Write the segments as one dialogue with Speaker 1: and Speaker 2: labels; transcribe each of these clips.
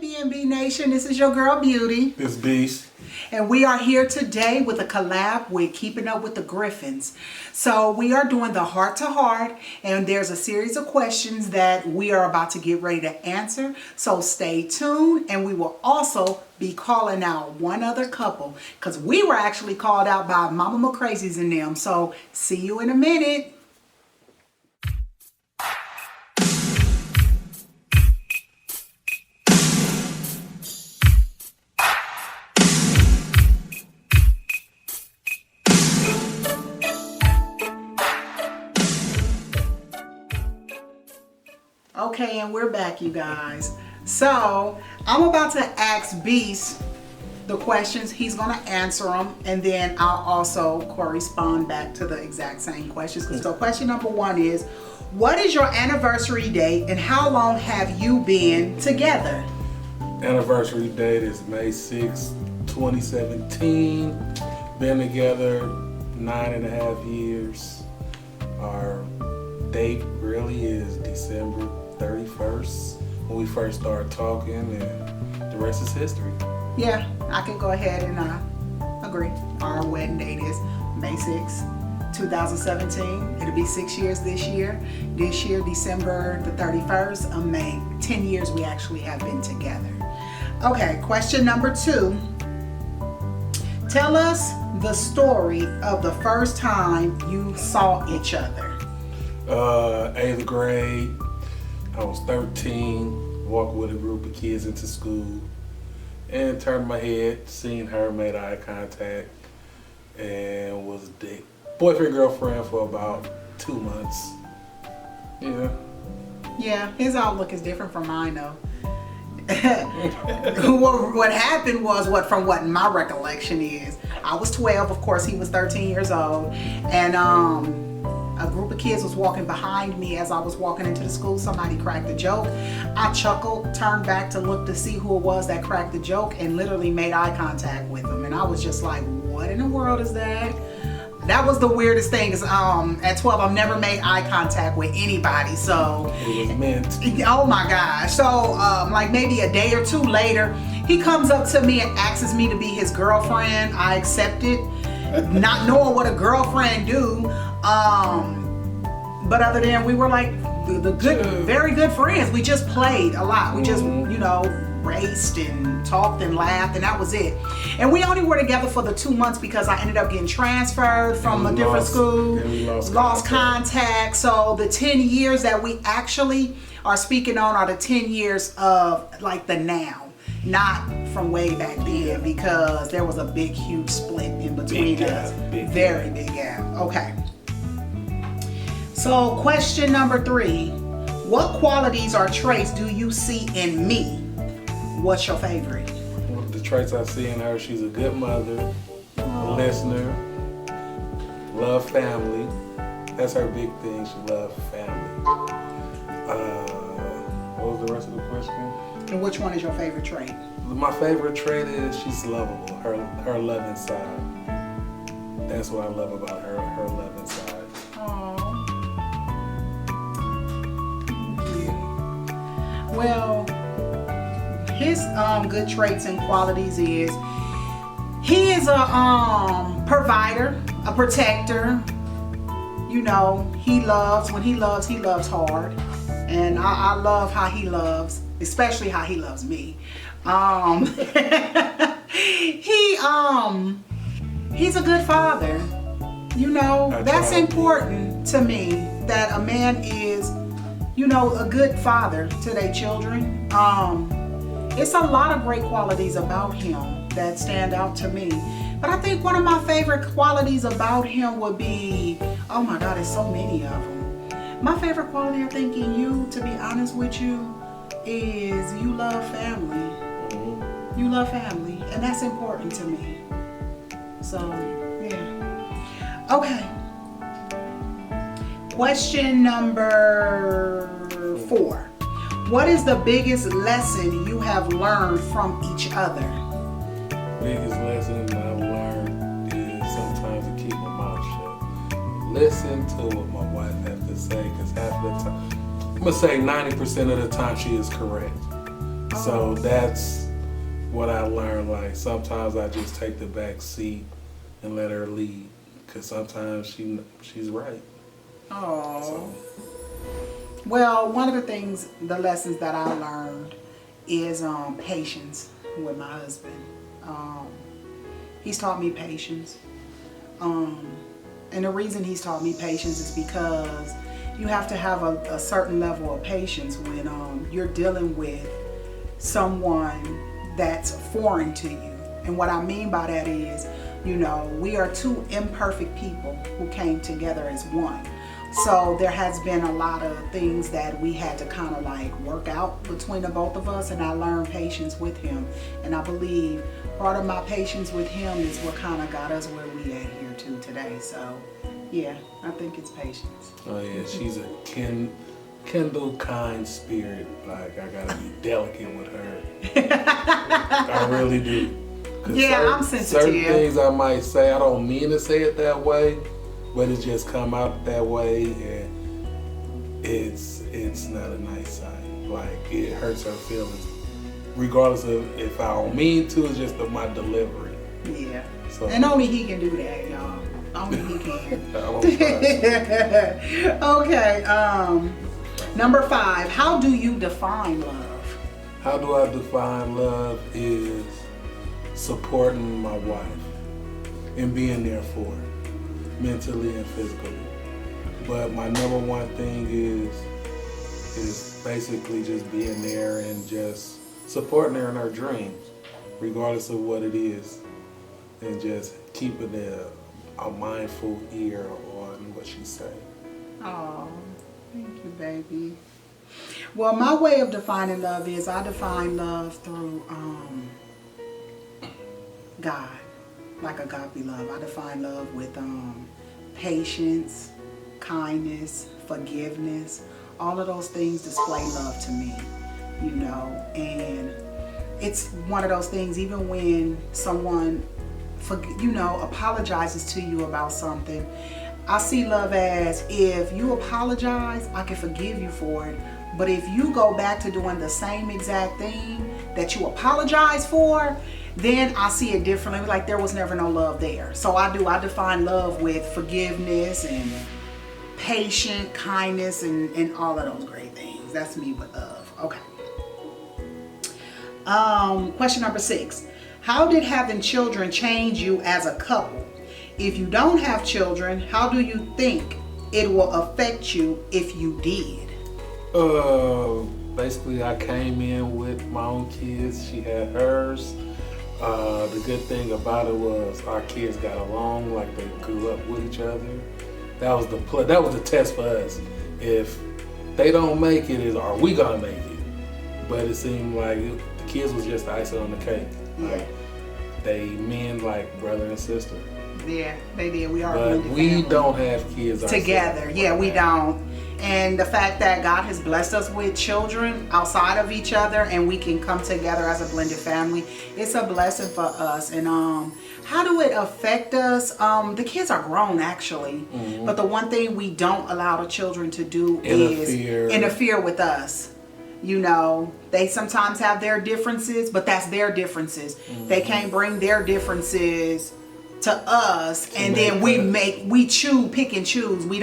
Speaker 1: BNB Nation, this is your girl Beauty.
Speaker 2: This Beast.
Speaker 1: And we are here today with a collab with Keeping Up with the Griffins. So we are doing the heart to heart, and there's a series of questions that we are about to get ready to answer. So stay tuned, and we will also be calling out one other couple because we were actually called out by Mama McCrazies and them. So see you in a minute. Okay, and we're back, you guys. So I'm about to ask Beast the questions. He's going to answer them, and then I'll also correspond back to the exact same questions. So question number one is, what is your anniversary date and how long have you been together?
Speaker 2: Anniversary date is May 6, 2017. Been together 9.5 years. Our date really is December 31st when we first started talking, and the rest is history.
Speaker 1: Yeah, I can go ahead and agree. Our wedding date is May 6, 2017. It'll be 6 years this year. This year, December the 31st of May. 10 years we actually have been together. Okay, question number two. Tell us the story of the first time you saw each other.
Speaker 2: 8th grade, I was 13, walked with a group of kids into school, and turned my head, seen her, made eye contact, and was boyfriend, girlfriend for about 2 months. Yeah.
Speaker 1: Yeah, his outlook is different from mine though. What happened was, from what my recollection is, I was 12, of course he was 13 years old, and a group of kids was walking behind me as I was walking into the school. Somebody cracked a joke. I chuckled, turned back to look to see who it was that cracked the joke, and literally made eye contact with them. And I was just like, what in the world is that? That was the weirdest thing, is at 12 I've never made eye contact with anybody. So
Speaker 2: it was meant.
Speaker 1: Oh my gosh. So like maybe a day or two later, he comes up to me and asks me to be his girlfriend. I accepted, not knowing what a girlfriend do. But other than, we were like the good, very good friends. We just played a lot. We just, raced and talked and laughed, and that was it. And we only were together for the 2 months because I ended up getting transferred from a different school. Lost contact. So the 10 years that we actually are speaking on are the 10 years of like the now, not from way back then, because there was a big, huge split in between us. Very big gap. Okay. So question number three, what qualities or traits do you see in me? What's your favorite?
Speaker 2: The traits I see in her, she's a good mother, a listener, love family. That's her big thing, she loves family. What was the rest of the question?
Speaker 1: And which one is your favorite trait?
Speaker 2: My favorite trait is she's lovable, her loving side. That's what I love about her loving side.
Speaker 1: Well, his good traits and qualities is he is a provider, a protector. He loves, when he loves hard, and I love how he loves, especially how he loves me. He's a good father. That's important to me, that a man is a good father to their children. It's a lot of great qualities about him that stand out to me. But I think one of my favorite qualities about him would be, oh my God, there's so many of them. My favorite quality, I think, in you, to be honest with you, is you love family. You love family, and that's important to me. So, yeah. Okay. Question number 4. What is the biggest lesson you have learned from each other?
Speaker 2: Biggest lesson I've learned is sometimes to keep my mouth shut. Listen to what my wife has to say, because half the time, I'm going to say 90% of the time she is correct. So that's what I learned. Like sometimes I just take the back seat and let her lead, because sometimes she's right.
Speaker 1: Oh.
Speaker 2: So.
Speaker 1: Well, one of the lessons that I learned is patience with my husband. He's taught me patience. And the reason he's taught me patience is because you have to have a certain level of patience when you're dealing with someone that's foreign to you. And what I mean by that is, we are two imperfect people who came together as one. So there has been a lot of things that we had to kind of like work out between the both of us, and I learned patience with him. And I believe part of my patience with him is what kind of got us where we at here to today. So yeah, I think it's patience.
Speaker 2: Oh yeah, she's a kindle kind spirit. Like I gotta be delicate with her. I really do.
Speaker 1: Yeah, I'm sensitive.
Speaker 2: Certain things I might say, I don't mean to say it that way, but it just come out that way, and it's not a nice sign. Like it hurts her feelings, regardless of if I don't mean to. It's just of my delivery.
Speaker 1: Yeah. So. And only he can do that, y'all. Only he can. Okay. Number 5. How do you define love?
Speaker 2: How do I define love is supporting my wife and being there for her, mentally and physically. But my number one thing is basically just being there and just supporting her in her dreams, regardless of what it is, and just keeping a mindful ear on what she's saying.
Speaker 1: Oh, thank you, baby. Well, my way of defining love is I define love through God, like agape love. I define love with patience, kindness, forgiveness. All of those things display love to me, and it's one of those things, even when someone apologizes to you about something, I see love as, if you apologize, I can forgive you for it. But if you go back to doing the same exact thing that you apologize for, then I see it differently. Like there was never no love there. So I define love with forgiveness and patience, kindness, and all of those great things. That's me with love. Okay. Question number 6. How did having children change you as a couple? If you don't have children, how do you think it will affect you if you did?
Speaker 2: Basically I came in with my own kids. She had hers. The good thing about it was our kids got along, like they grew up with each other. That was the test for us. If they don't make it, are we gonna make it? But it seemed like the kids was just the icing on the cake. Like they men like brother and sister.
Speaker 1: Yeah, they did. We are.
Speaker 2: But we don't have kids
Speaker 1: together. Yeah, we don't. And the fact that God has blessed us with children outside of each other, and we can come together as a blended family, it's a blessing for us. And how do it affect us? The kids are grown actually, but the one thing we don't allow the children to do is interfere with us. They sometimes have their differences, but that's their differences. They can't bring their differences to us, and then we pick and choose. We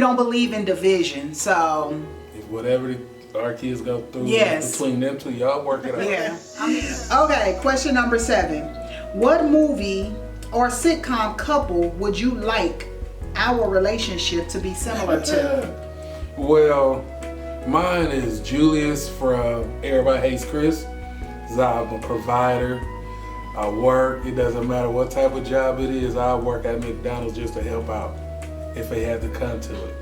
Speaker 1: don't believe in division. So
Speaker 2: if whatever our kids go through, between them two, y'all work it out.
Speaker 1: Yeah. Okay, question number 7. What movie or sitcom couple would you like our relationship to be similar to?
Speaker 2: Well, mine is Julius from Everybody Hates Chris. I'm a provider. I work. It doesn't matter what type of job it is. I work at McDonald's just to help out if they had to come to it.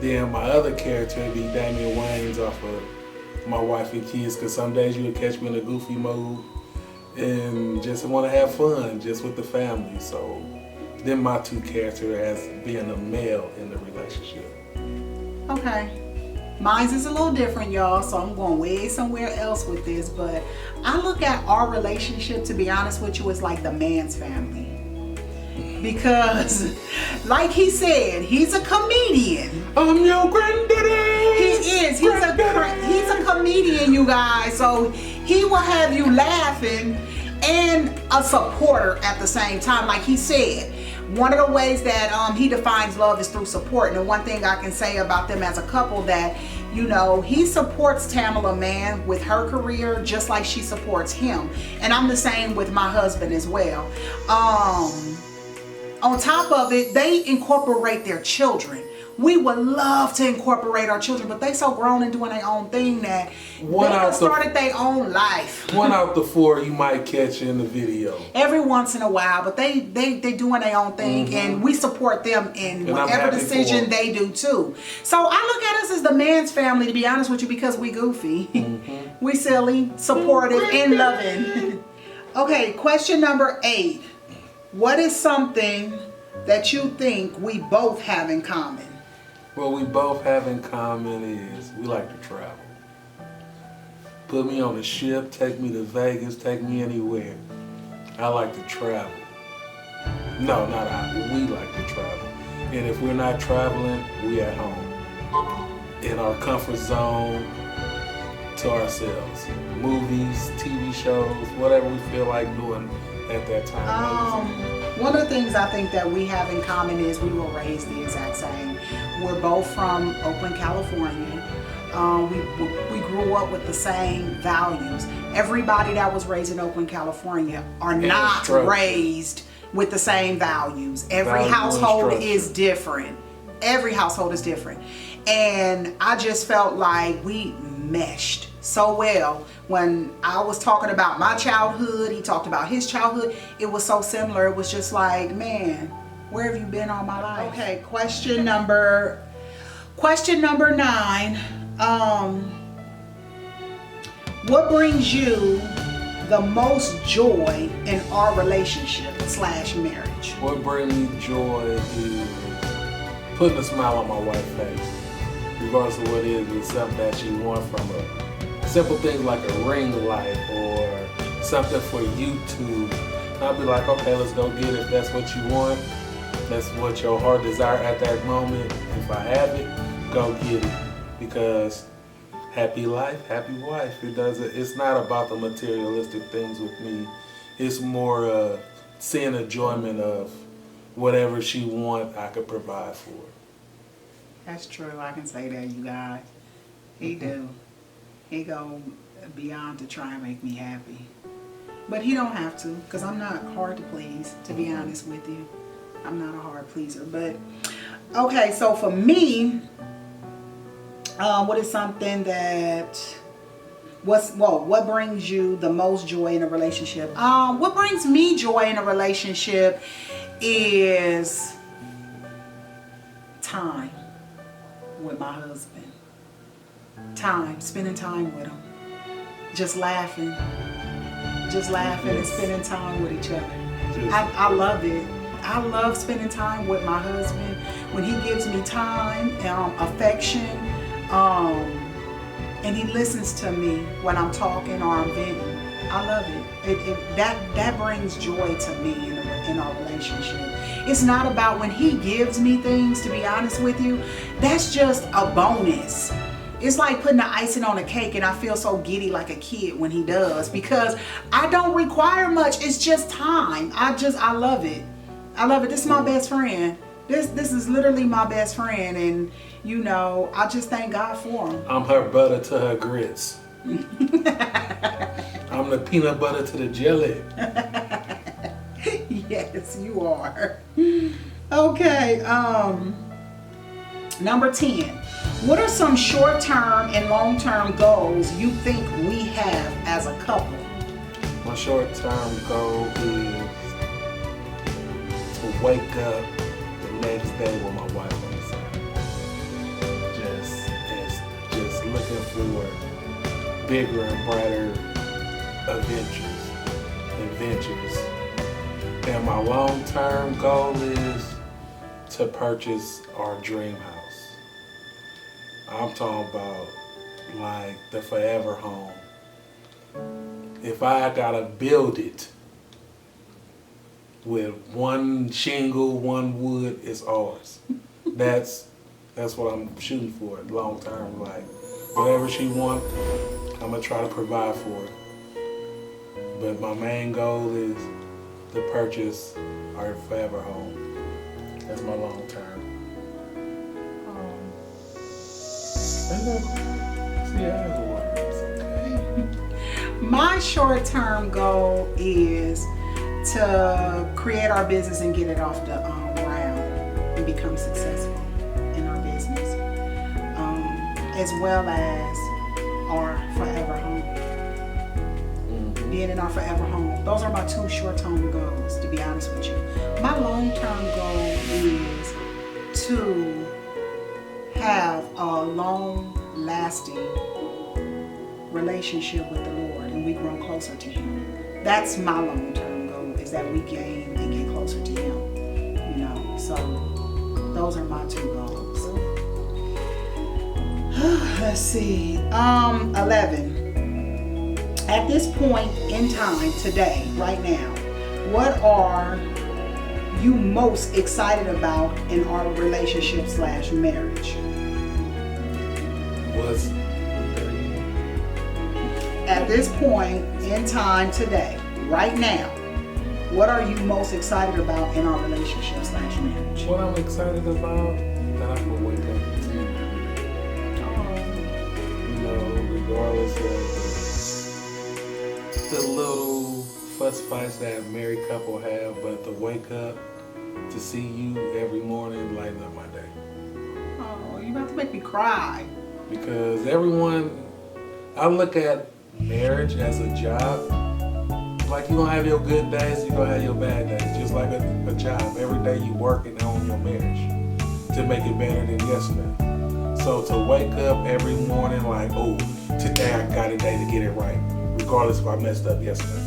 Speaker 2: Then my other character would be Damian Wayans off of My Wife and Kids, because some days you would catch me in a goofy mode and just want to have fun just with the family. So then my two characters as being a male in the relationship.
Speaker 1: Okay. Mine's is a little different, y'all, so I'm going way somewhere else with this, but I look at our relationship, to be honest with you, as like the man's family. Because, like he said, he's a comedian.
Speaker 2: I'm your granddaddy.
Speaker 1: He is. He's a comedian, you guys. So he will have you laughing and a supporter at the same time. Like he said, one of the ways that he defines love is through support. And the one thing I can say about them as a couple, that he supports Tamala Mann with her career just like she supports him. And I'm the same with my husband as well. On top of it, they incorporate their children. We would love to incorporate our children, but they so grown and doing their own thing that they have started their own life.
Speaker 2: 1 out the 4 you might catch in the video.
Speaker 1: Every once in a while, but they doing their own thing, and we support them in whatever decision they do too. So I look at us as the man's family, to be honest with you, because we goofy, we silly, supportive, and loving. Okay, question number 8. What is something that you think we both have in common?
Speaker 2: What we both have in common is we like to travel. Put me on a ship, take me to Vegas, take me anywhere. I like to travel. No, not I. We like to travel. And if we're not traveling, we at home. In our comfort zone to ourselves. Movies, TV shows, whatever we feel like doing at that time.
Speaker 1: One of the things I think that we have in common is we were raised the exact same. We're both from Oakland, California. We grew up with the same values. Everybody that was raised in Oakland, California are not raised with the same values. Every household is different. Every household is different. And I just felt like we meshed so well. When I was talking about my childhood, he talked about his childhood. It was so similar. It was just like, man, where have you been all my life? Okay, question number 9. What brings you the most joy in our relationship / marriage?
Speaker 2: What brings me joy is putting a smile on my wife's face. Regardless of what it is, something that she wants from her. Simple things like a ring light or something for YouTube. I'll be like, okay, let's go get it. If that's what you want, that's what your heart desire at that moment. If I have it, go get it. Because happy life, happy wife. It's not about the materialistic things with me. It's more seeing enjoyment of whatever she wants, I could provide for her.
Speaker 1: That's true. I can say that, you guys. He do. He go beyond to try and make me happy. But he don't have to, because I'm not hard to please, to be honest with you. I'm not a hard pleaser. But, okay, so for me, what is something that, what brings you the most joy in a relationship? What brings me joy in a relationship is time with my husband. Spending time with him. Just laughing and spending time with each other. I love it. I love spending time with my husband. When he gives me time, affection, and he listens to me when I'm talking or I'm venting. I love it. That brings joy to me in our relationship. It's not about when he gives me things, to be honest with you. That's just a bonus. It's like putting the icing on a cake, and I feel so giddy like a kid when he does, because I don't require much. It's just time. I love it. I love it. This is my best friend. This is literally my best friend, and I just thank God for him.
Speaker 2: I'm her butter to her grits. I'm the peanut butter to the jelly.
Speaker 1: Yes, you are. Okay, number 10. What are some short-term and long-term goals you think we have as a couple?
Speaker 2: My short-term goal is to wake up the next day with my wife on the side. Just looking for bigger and brighter adventures. And my long-term goal is to purchase our dream house. I'm talking about like the forever home. If I gotta build it, with one shingle, one wood is ours. That's what I'm shooting for long term. Like whatever she wants, I'm gonna try to provide for her. But my main goal is to purchase our forever home. That's my long term.
Speaker 1: My short term goal is to create our business and get it off the ground and become successful in our business, as well as our forever home. Being in our forever home. Those are my two short-term goals, to be honest with you. My long-term goal is to have a long-lasting relationship with the Lord and we grow closer to Him. That's my long-term goal, is that we gain and get closer to Him. You know, so those are my two goals. Let's see. 11. At this point in time, today, right now, what are you most excited about in our relationship/marriage? At this point in time today, right now, what are you most excited about in our relationship/marriage?
Speaker 2: What I'm excited about, that I can wake up and see you. You know, regardless of the little fuss fights that a married couple have, but to wake up to see you every morning lighten up my day.
Speaker 1: Oh, you about to make me cry.
Speaker 2: Because I look at marriage as a job. Like you're gonna have your good days, you're gonna have your bad days. Just like a job. Every day you working on your marriage to make it better than yesterday. So to wake up every morning like, oh, today I got a day to get it right. Regardless if I messed up yesterday.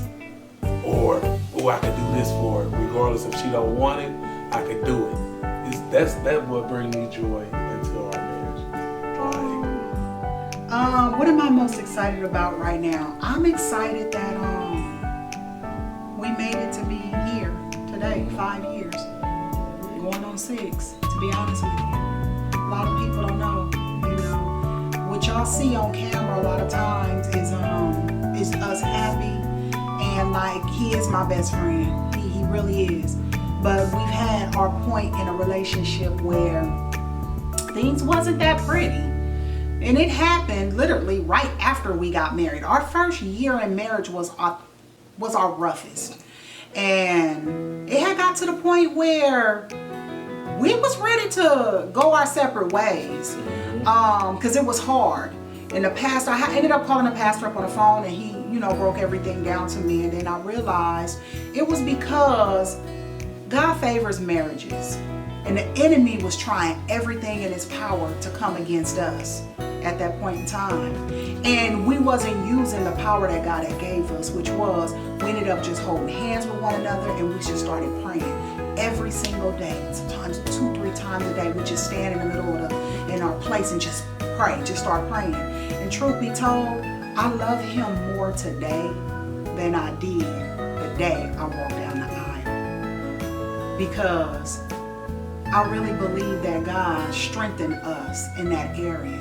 Speaker 2: Or, oh, I could do this for her. Regardless if she don't want it, I could do it. That's what brings me joy into our marriage.
Speaker 1: What am I most excited about right now? I'm excited that we made it to be here today, 5 years. Going on 6, to be honest with you. A lot of people don't know, you know. What y'all see on camera a lot of times is us happy, and like he is my best friend. He really is. But we've had our point in a relationship where things wasn't that pretty. And it happened literally right after we got married. Our first year in marriage was our roughest. And it had got to the point where we was ready to go our separate ways. Because it was hard. In the past, I ended up calling the pastor up on the phone, and he, you know, broke everything down to me. And then I realized it was because God favors marriages. And the enemy was trying everything in his power to come against us at that point in time. And we wasn't using the power that God had gave us, which was we ended up just holding hands with one another, and we just started praying every single day. Sometimes 2-3 times a day. We just stand in the middle of in our place and just pray, just start praying. And truth be told, I love him more today than I did the day I walked down the aisle. Because I really believe that God strengthened us in that area.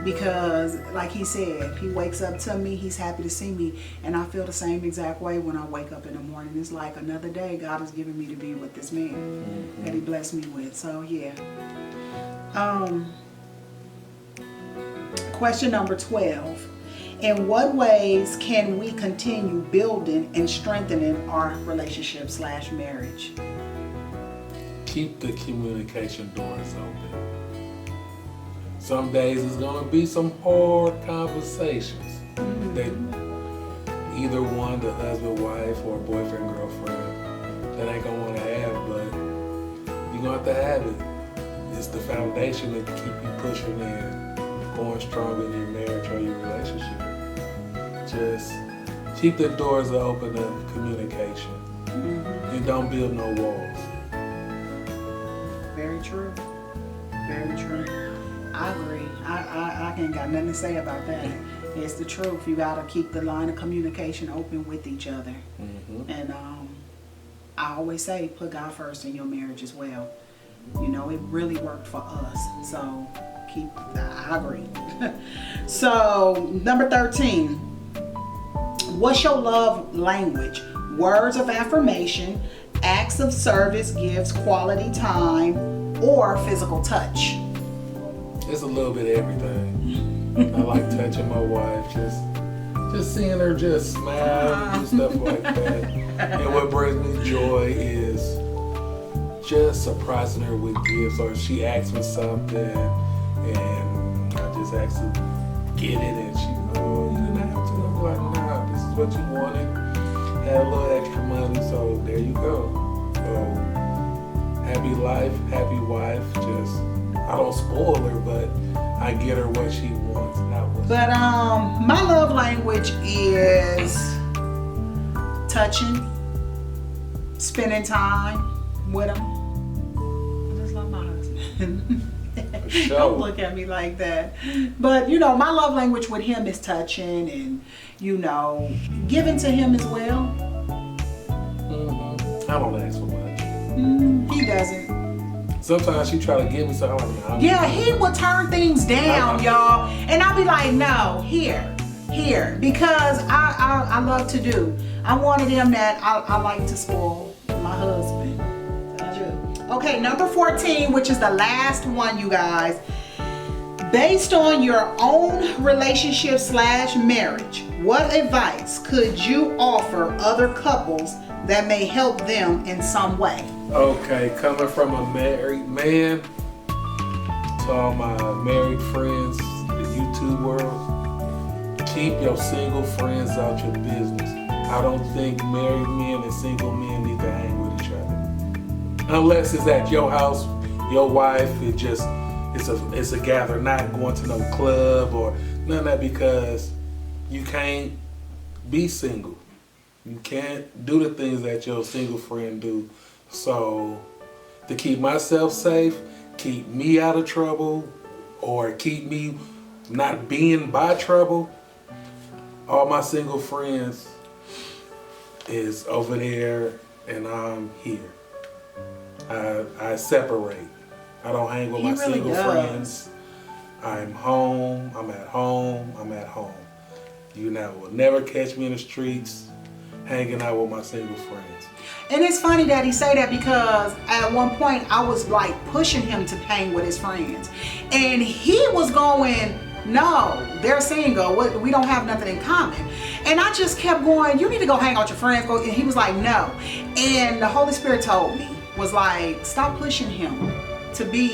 Speaker 1: Because like he said, he wakes up to me, he's happy to see me, and I feel the same exact way when I wake up in the morning. It's like another day God has given me to be with this man that he blessed me with. So yeah. Question number 12. In what ways can we continue building and strengthening our relationship/marriage?
Speaker 2: Keep the communication doors open. Some days it's gonna be some hard conversations that either one, the husband, wife, or boyfriend, girlfriend, that ain't gonna wanna have, but you're gonna have to have it. It's the foundation that keep you pushing and going strong in your marriage or your relationship. Just keep the doors open of communication and don't build no walls.
Speaker 1: Very true. Very true. I agree. I ain't got nothing to say about that. It's the truth. You got to keep the line of communication open with each other. And I always say put God first in your marriage as well. You know, it really worked for us. So I agree. So number 13, what's your love language? Words of affirmation, acts of service, gifts, quality time, or physical touch?
Speaker 2: It's a little bit of everything. I like touching my wife, just seeing her just smile and stuff like that. And what brings me joy is just surprising her with gifts, or she asks me something and I just ask her to get it, and she, oh, you didn't have to. I'm like, nah, this is what you wanted. Had a little extra money, so there you go. So happy life, happy wife. Just, I don't spoil her, but I get her what she wants.
Speaker 1: But my love language is touching, spending time with him. I just love my husband.
Speaker 2: Sure.
Speaker 1: Don't look at me like that. But you know, my love language with him is touching and, you know, giving to him as well.
Speaker 2: I don't ask for much.
Speaker 1: He doesn't.
Speaker 2: Sometimes she try to give me something. Like,
Speaker 1: yeah, he would turn things down, y'all, and I'll be like, no, here, because I love to do. I'm one of them that I like to spoil my husband. Okay, number 14, which is the last one, you guys. Based on your own relationship / marriage, what advice could you offer other couples that may help them in some way?
Speaker 2: Okay, coming from a married man to all my married friends in the YouTube world, keep your single friends out your business. I don't think married men and single men need to hang with each other. Unless it's at your house, your wife, it's a gather, not going to no club or none of that, because you can't be single. You can't do the things that your single friend do. So to keep myself safe, keep me out of trouble, or keep me not being by trouble, all my single friends is over there and I'm here. I separate. I don't hang with my single friends. I'm home, I'm at home, I'm at home. You now will never catch me in the streets hanging out with my single friends.
Speaker 1: And it's funny that he say that, because at one point I was like pushing him to hang with his friends, and he was going, no, they're single, we don't have nothing in common. And I just kept going, you need to go hang out with your friends. And he was like, no. And the Holy Spirit told me, was like, stop pushing him to be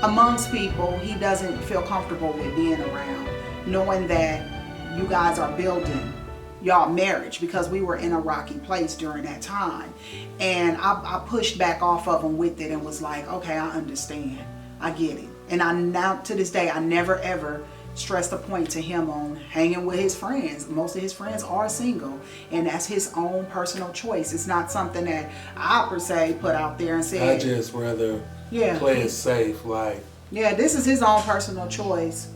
Speaker 1: amongst people he doesn't feel comfortable with being around, knowing that you guys are building y'all marriage, because we were in a rocky place during that time. And I pushed back off of him with it and was like, okay, I understand, I get it. And I now to this day, I never ever stressed a point to him on hanging with his friends. Most of his friends are single, and that's his own personal choice. It's not something that I per se put out there and said.
Speaker 2: I just rather play it safe, like.
Speaker 1: Yeah, this is his own personal choice.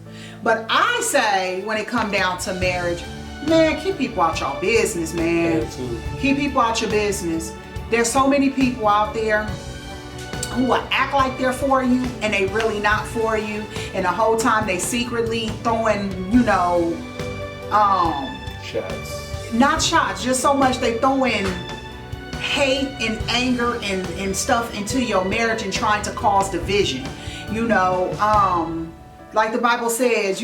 Speaker 1: But I say, when it come down to marriage, man, keep people out your business, man. Keep people out your business. There's so many people out there who will act like they're for you and they really not for you, and the whole time they secretly throwing,
Speaker 2: shots.
Speaker 1: Not shots, just so much they throwing hate and anger and stuff into your marriage and trying to cause division. Like the Bible says,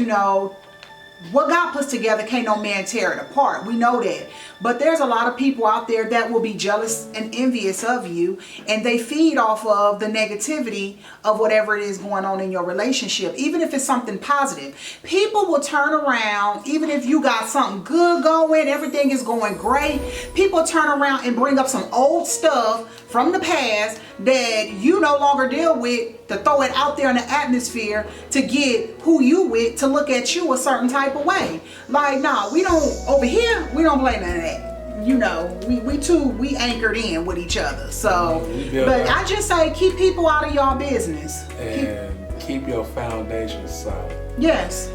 Speaker 1: what God puts together can't no man tear it apart. We know that. But there's a lot of people out there that will be jealous and envious of you, and they feed off of the negativity of whatever it is going on in your relationship. Even if it's something positive, people will turn around. Even if you got something good going, everything is going great, people turn around and bring up some old stuff from the past that you no longer deal with, to throw it out there in the atmosphere to get who you with to look at you a certain type of way. Like, nah, we don't, over here, we don't play none of that. We anchored in with each other. So, but I just say, keep people out of y'all business.
Speaker 2: And keep your foundation solid.
Speaker 1: Yes.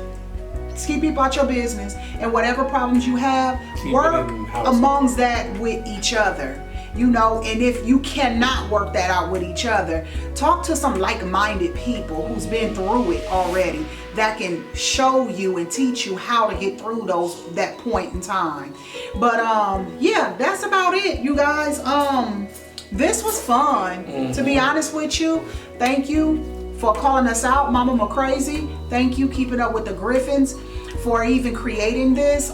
Speaker 1: Just keep people out your business. And whatever problems you have, work amongst that with each other. you know. And if you cannot work that out with each other, talk to some like-minded people who's been through it already, that can show you and teach you how to get through that point in time. But yeah, that's about it, you guys. This was fun, to be honest with you. Thank you for calling us out, Mama McCrazy. Thank you, Keeping Up with the Griffins, for even creating this.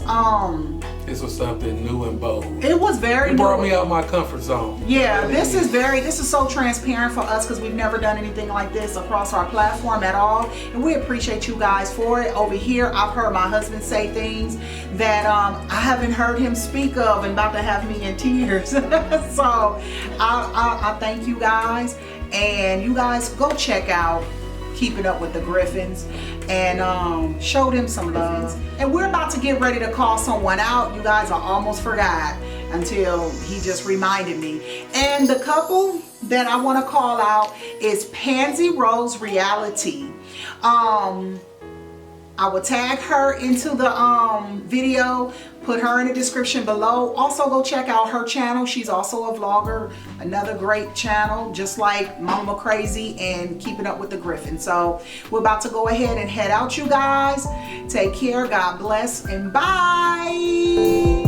Speaker 2: This was something new and bold.
Speaker 1: It was very
Speaker 2: It brought me out of my comfort zone.
Speaker 1: Yeah, this is so transparent for us, because we've never done anything like this across our platform at all. And we appreciate you guys for it. Over here, I've heard my husband say things that I haven't heard him speak of, and about to have me in tears. So I thank you guys. And you guys go check out Keeping Up with the Griffins and show them some love. And we're about to get ready to call someone out. You guys, I almost forgot until he just reminded me. And the couple that I want to call out is Pansy Rose Reality. I will tag her into the video, put her in the description below. Also go check out her channel. She's also a vlogger, another great channel, just like Mama Crazy and Keeping Up with the Griffins. So we're about to go ahead and head out, you guys. Take care, God bless, and bye.